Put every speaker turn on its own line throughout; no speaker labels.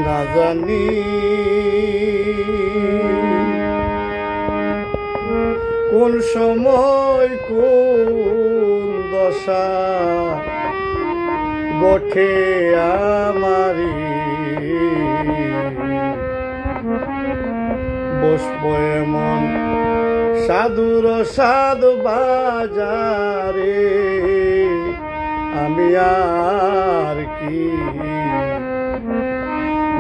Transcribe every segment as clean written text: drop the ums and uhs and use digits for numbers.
না জানি কোন সময় কোন দশা গঠে আমারি বসব এমন সাধুর সাধু বাজারে আমি আর কি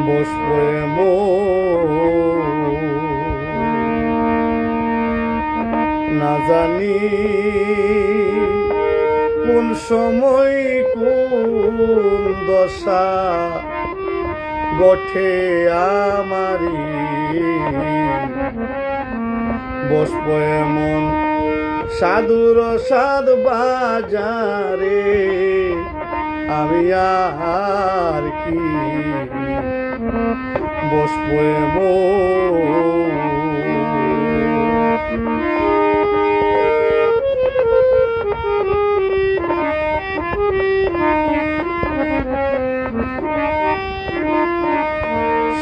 বসব এমন না জানি কোন সময় কোন দশা গঠে আমারি বসব এমন সাধুর সাধ বাজারে আমি আর কি বসব এমন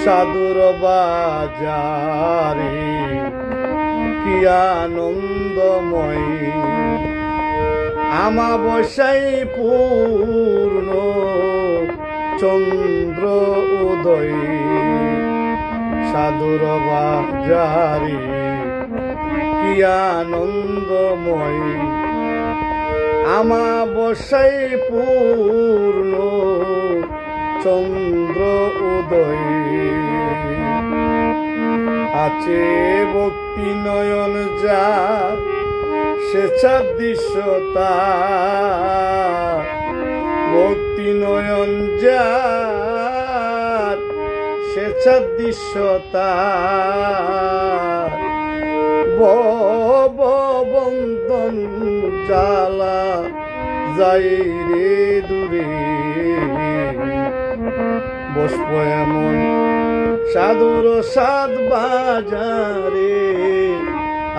সাধুর বাজারে কি আনন্দময় আমাবস্যাই পূর্ণ চন্দ্র উদয় সাধুর বাজারে কি আনন্দময় আমাবস্যাই পূর্ণ চন্দ্র উদয় আছে ভক্তি নয়ন যার স্বেচ্ছার দৃশ্যতা ভক্তি নয়ন যার স্বেচ্ছার দৃশ্যতা বন্ধন জ্বালা যাই রে দূরে বসব এমন সাধুর সাধ বাজারে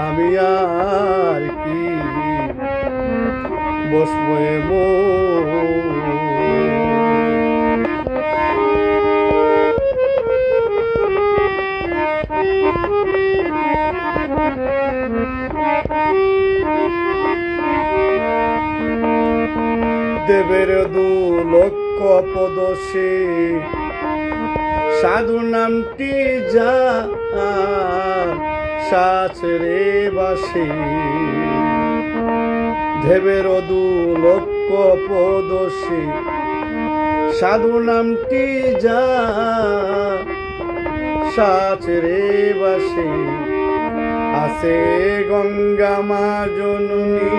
আমি আর কি বসব এমন দেবের 2 লক্ষ পদশে সাধু নামটি যা সাচরে বাসে দেবের 2 লক্ষ পদশে সাধু নামটি যা সাচরে বাসে আছে গঙ্গা মা জননী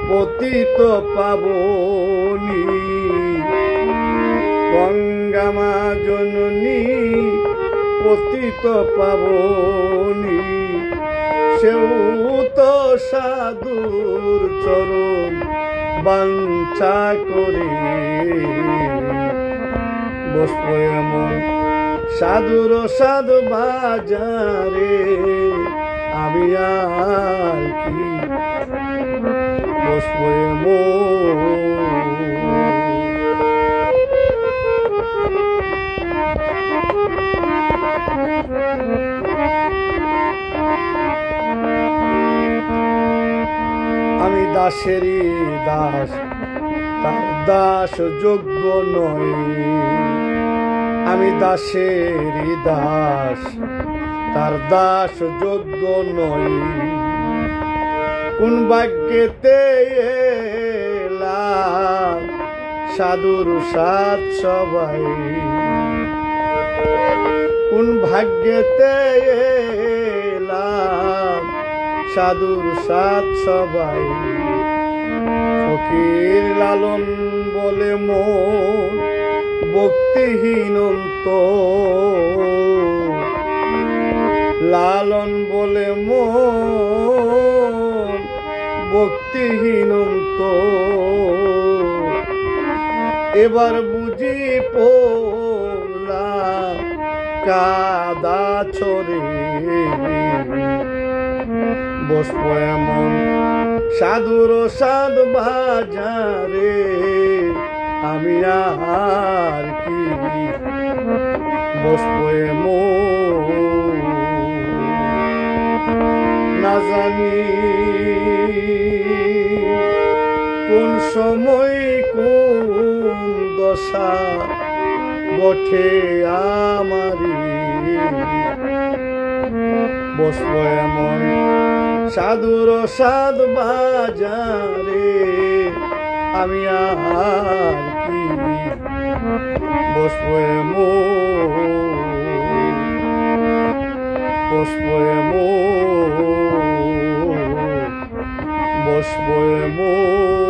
পতিত পাবনী গঙ্গা মা জননী পতিত পাবনী সেও তো সাধুর চরণ বাঞ্ছা করে বসব এমন সাধুর সাধু বাজারে আমি আর কি বসব এমন আমি দাসেরই দাস তার দাস যোগ্য নয় আমি দাসেরই দাস তার দাস যোগ্য নয় কোন ভাগ্যেতে এলাম সাধুর সাথ সবাই কোন ভাগ্যেতে এলাম সাধুর সাথ সবাই ফকির লালন বলে মন ভক্তিহীন লালন বলে মন ভক্তিহীন এবার বুঝি পড়লাম কাদা ছড়ে বসব এমন সাধুর সাধ বাজারে আমি আর কি বসবো এমন না জানি কোন সময় কোন দশা বটে আমারি বসবো এমন সাধুর সাধ বাজারে আমি আর কি বসবো এমন বসবো এমন বসবো এমন